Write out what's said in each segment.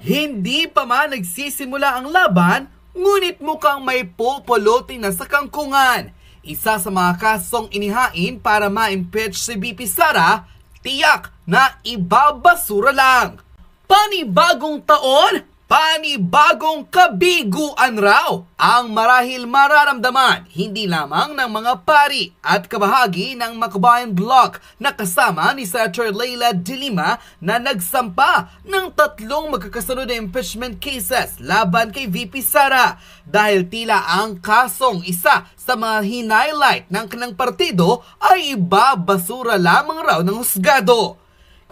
Hindi pa man nagsisimula ang laban, ngunit mukhang may pupulutin na sa kangkungan. Isa sa mga kasong inihain para ma-impeach si VP Sara, tiyak na ibabasura lang. Panibagong taon, panibagong kabiguan raw ang marahil mararamdaman hindi lamang ng mga pari at kabahagi ng Makabayan Bloc na kasama ni Senator Leila de Lima na nagsampa ng 3 magkakasunod na impeachment cases laban kay VP Sara dahil tila ang kasong isa sa mga hinighlight ng kanilang partido ay ibabasura lamang raw ng husgado.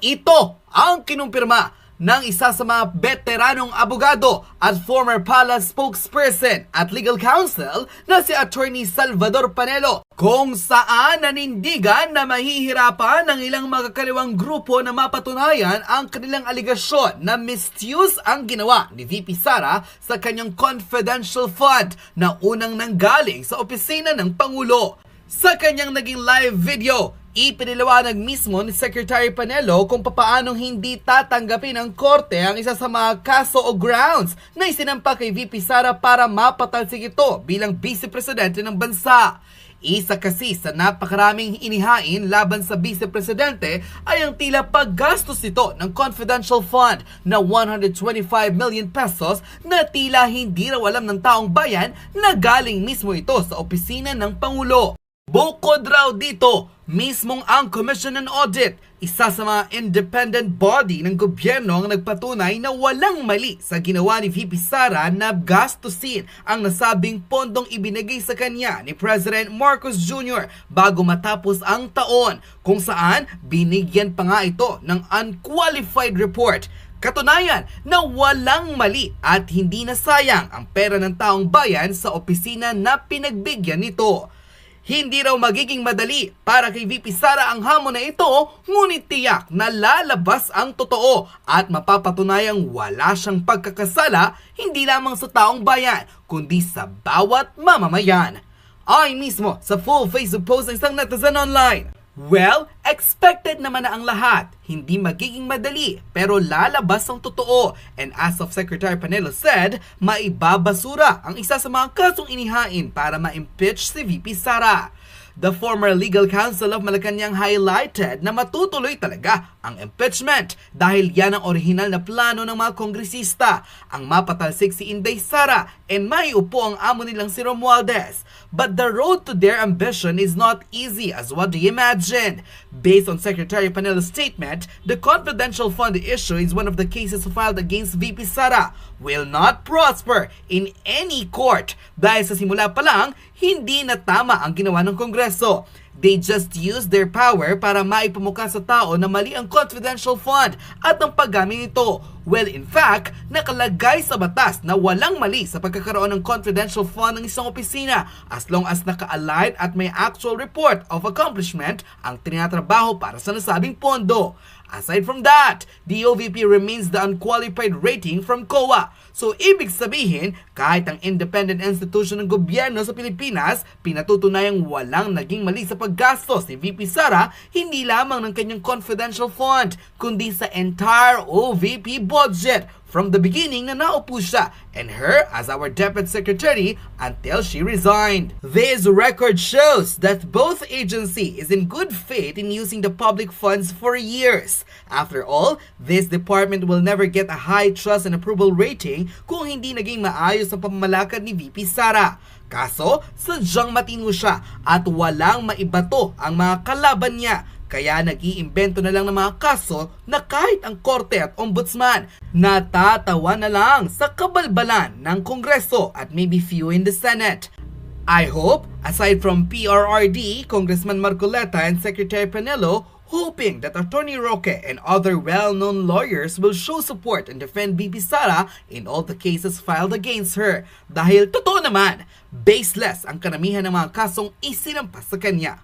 Ito ang kinumpirma ng isa sa mga veteranong abogado at former palace spokesperson at legal counsel na si Attorney Salvador Panelo, kung saan nanindigan na mahihirapan ng ilang magkakaliwang grupo na mapatunayan ang kanilang aligasyon na misuse ang ginawa ni VP Sara sa kanyang confidential fund na unang nanggaling sa opisina ng Pangulo. Sa kanyang naging live video, ipiniliwanag mismo ni Secretary Panelo kung papaanong hindi tatanggapin ng korte ang isa sa mga kaso o grounds na isinampa kay VP Sara para mapatalsik ito bilang Vice Presidente ng bansa. Isa kasi sa napakaraming inihain laban sa Vice Presidente ay ang tila paggastos ito ng confidential fund na 125 million pesos na tila hindi raw alam ng taong bayan na galing mismo ito sa opisina ng Pangulo. Bukod raw dito, mismong ang Commission on Audit, isa sa mga independent body ng gobyerno ang nagpatunay na walang mali sa ginawa ni VP Sara na gastusin ang nasabing pondong ibinigay sa kanya ni President Marcos Jr. bago matapos ang taon, kung saan binigyan pa nga ito ng unqualified report. Katunayan na walang mali at hindi nasayang ang pera ng taong bayan sa opisina na pinagbigyan nito. Hindi raw magiging madali para kay VP Sara ang hamon na ito, ngunit tiyak na lalabas ang totoo at mapapatunayang wala siyang pagkakasala hindi lamang sa taong bayan kundi sa bawat mamamayan. Ay mismo sa full Facebook post ng isang netizen online. Well, expected naman na ang lahat. Hindi magiging madali pero lalabas ang totoo. And as of Secretary Panelo said, maibabasura ang isa sa mga kasong inihain para ma-impeach si VP Sara. The former legal counsel of Malacanang highlighted na matutuloy talaga ang impeachment dahil yan ang orihinal na plano ng mga kongresista, ang mapatalsik si Inday Sara and maiupo ang amo nilang si Romualdez. But the road to their ambition is not easy as what they imagined. Based on Secretary Panelo's statement, the confidential fund issue is one of the cases filed against VP Sara will not prosper in any court dahil sa simula pa lang, hindi na tama ang ginawa ng Kongreso. They just used their power para maipamuka sa tao na mali ang confidential fund at ang paggamit nito. Well, in fact, nakalagay sa batas na walang mali sa pagkakaroon ng confidential fund ng isang opisina as long as naka-align at may actual report of accomplishment ang tinatrabaho para sa nasabing pondo. Aside from that, the OVP remains the unqualified rating from COA. So, ibig sabihin, kahit ang independent institution ng gobyerno sa Pilipinas, pinatutunayang walang naging mali sa paggastos ni VP Sara, hindi lamang ng kanyang confidential fund, kundi sa entire OVP budget from the beginning na naupo siya and her as our Deputy Secretary until she resigned. This record shows that both agency is in good faith in using the public funds for years. After all, this department will never get a high trust and approval rating kung hindi naging maayos ang pamamalakad ni VP Sara. Kaso, sadyang matino siya at walang maibato ang mga kalaban niya. Kaya nag-iimbento na lang ng mga kaso na kahit ang korte at ombudsman natatawa na lang sa kabalbalan ng Kongreso at maybe few in the Senate. I hope, aside from PRRD, Congressman Marcoleta and Secretary Panelo, hoping that Attorney Roque and other well-known lawyers will show support and defend VP Sara in all the cases filed against her. Dahil totoo naman, baseless ang karamihan ng mga kasong isinampas sa kanya.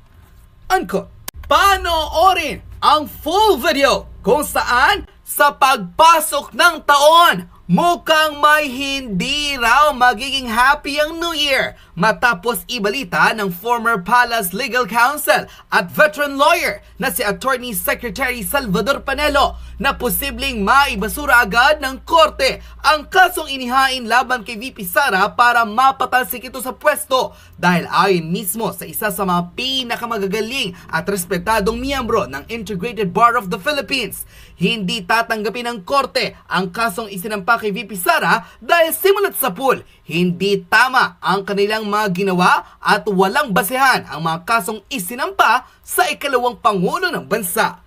Unquote. Panoorin ang full video kung saan sa pagpasok ng taon, Mukhang may hindi raw magiging happy ang New Year matapos ibalita ng former Palace Legal Counsel at veteran lawyer na si Attorney Secretary Salvador Panelo na posibleng maibasura agad ng korte ang kasong inihain laban kay VP Sara para mapatalsik ito sa pwesto dahil ayon mismo sa isa sa mga pinakamagagaling at respetadong miyembro ng Integrated Bar of the Philippines, hindi tatanggapin ng korte ang kasong isinampa kay VP Sara dahil simulat sa pool, hindi tama ang kanilang mga ginawa at walang basehan ang mga kasong isinampa sa ikalawang Pangulo ng Bansa.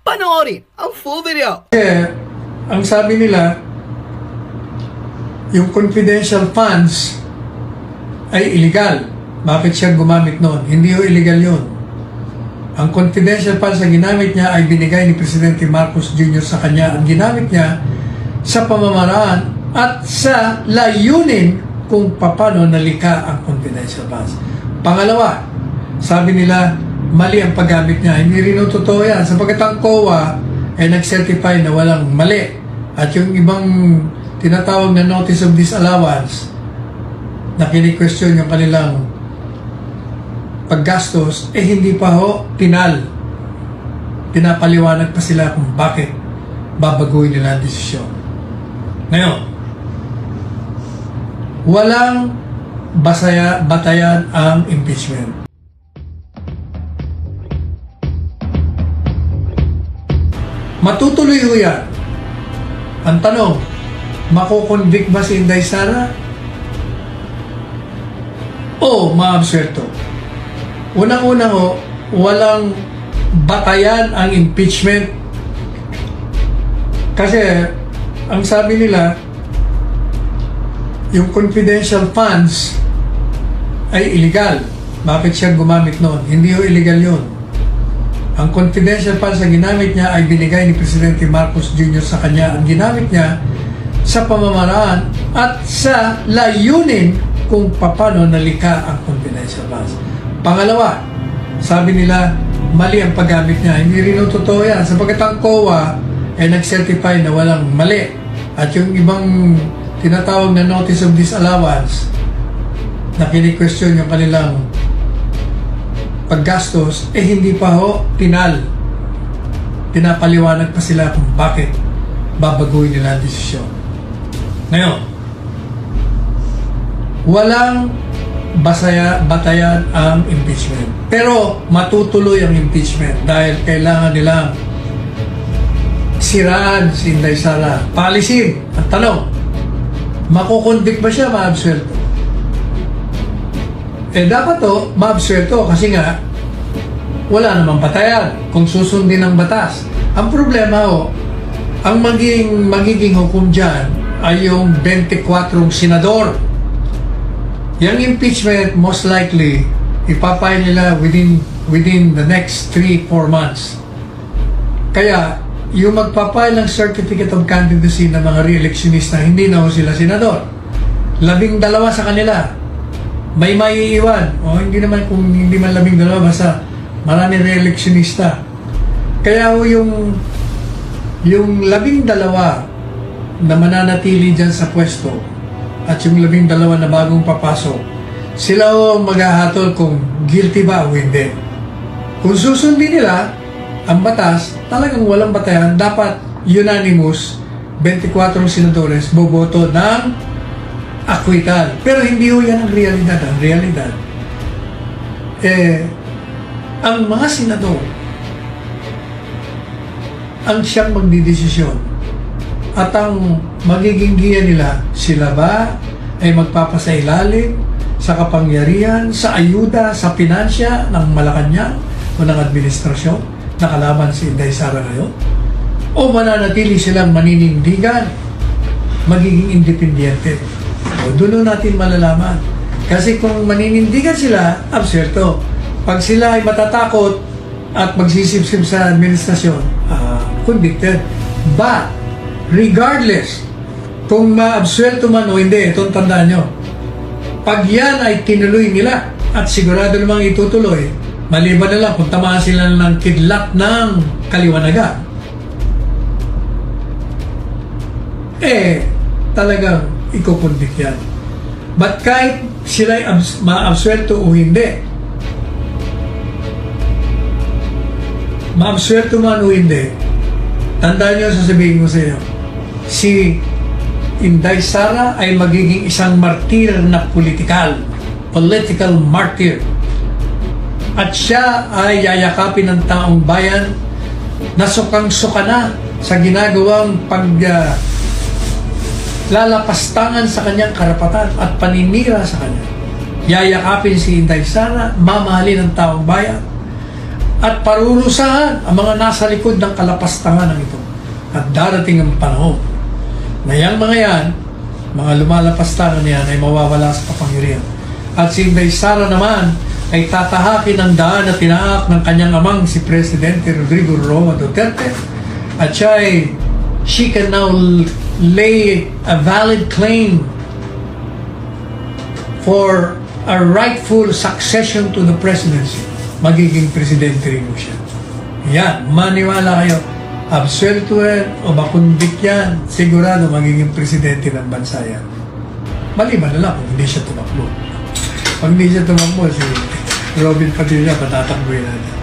Panoorin ang full video. Ang sabi nila, yung confidential funds ay illegal. Bakit siya gumamit noon? Hindi ho illegal yun. Ang confidential funds na ginamit niya ay binigay ni Presidente Marcos Jr. sa kanya. Ang ginamit niya sa pamamaraan at sa layunin kung paano nalika ang confidential funds. Pangalawa, sabi nila, mali ang paggamit niya. Hindi rin totoo yan. Sapagkat ang COA ay nag-certify na walang mali. At yung ibang tinatawag na notice of disallowance na kini-question yung kanilang paggastos, hindi pa ho pinapaliwanag pa sila kung bakit babaguhin nila ang desisyon. Ngayon, walang batayan ang impeachment. Matutuloy ho yan. Ang tanong, makukonvict ba si Inday Sara? O maabsuelto? Unang-una ho, walang batayan ang impeachment. Kasi, ang sabi nila, yung confidential funds ay illegal. Bakit siya gumamit noon? Hindi ho illegal yun. Ang confidential funds na ginamit niya ay binigay ni Presidente Marcos Jr. sa kanya. Ang ginamit niya sa pamamaraan at sa layunin kung paano nalika ang confidential funds. Pangalawa, sabi nila, mali ang paggamit niya. Hindi rin totoo yan. Sapagkat ang COA ay nag-certify na walang mali. At yung ibang tinatawag na notice of disallowance na kini-question yung kanilang paggastos, hindi pa ho pinapaliwanag pa sila kung bakit babaguhin nila ang desisyon. Ngayon, walang batayan ang impeachment. Pero matutuloy ang impeachment dahil kailangan nilang siraan si Inday Sara. Paalisin. Ang tanong, makukonvict ba siya, maabsuelto? Dapat to, maabsuelto kasi nga wala namang batayan kung susundin ang batas. Ang problema ang magiging hukom dyan ay yung 24 senador. Yung impeachment, most likely, ipapile nila within the next 3-4 months. Kaya, yung magpapile ng certificate of candidacy ng mga re-electionista, hindi na sila senador. 12 sa kanila. May maiiwan. Hindi naman kung hindi man 12, basta marami re-electionista. Kaya yung 12 na mananatili dyan sa pwesto at yung 12 na bagong papasok, sila ang maghahatol kung guilty ba o hindi. Kung susundin nila ang batas, talagang walang batayan, dapat unanimous, 24 senadores boboto ng acquittal. Pero hindi ho yan ang realidad. Ang realidad, ang mga senador ang siyang magdidesisyon. At ang magiging giya nila, sila ba ay magpapasailalim sa kapangyarihan, sa ayuda, sa pinansya ng Malacanang o ng administrasyon na kalaban si Inday Sara ngayon? O mananatili silang maninindigan, magiging independyente? O doon natin malalaman. Kasi kung maninindigan sila, absuelto. Pag sila ay matatakot at magsisipsip sa administrasyon, convicted. But, regardless kung maabsuelto man o hindi, itong tandaan nyo, pag yan ay tinuloy nila at sigurado namang itutuloy, maliban na lang kung tamaan sila ng kidlat ng kaliwanagan, talagang ikukundik yan. But kahit sila'y maabswerto o hindi, maabswerto man o hindi, tandaan nyo, sasabihin ko sa inyo, si Inday Sara ay magiging isang martir na political martyr. At siya ay yayakapin ng taong bayan na sukang-suka na sa ginagawang lalapastangan sa kanyang karapatan at paninira sa kanya. Yayakapin si Inday Sara, mamahalin ng taong bayan, at parulusahan ang mga nasa likod ng kalapastangan ng ito. At darating ang panahon na yung mga yan, mga lumalapastangan yan, ay mawawala sa kapangyarihan. At si Inday Sara naman ay tatahakin ang daan na tinaak ng kanyang amang si Presidente Rodrigo Roa Duterte, at siya ay she can now lay a valid claim for a rightful succession to the presidency. Magiging presidente rin mo siya. Yan, maniwala kayo. Absuelto o makundik yan, sigurado magiging presidente ng bansa yan. Maliban na lang kung hindi siya tumakbo. Pag hindi siya tumakbo, si Robin Padilla, patatakbuhin natin.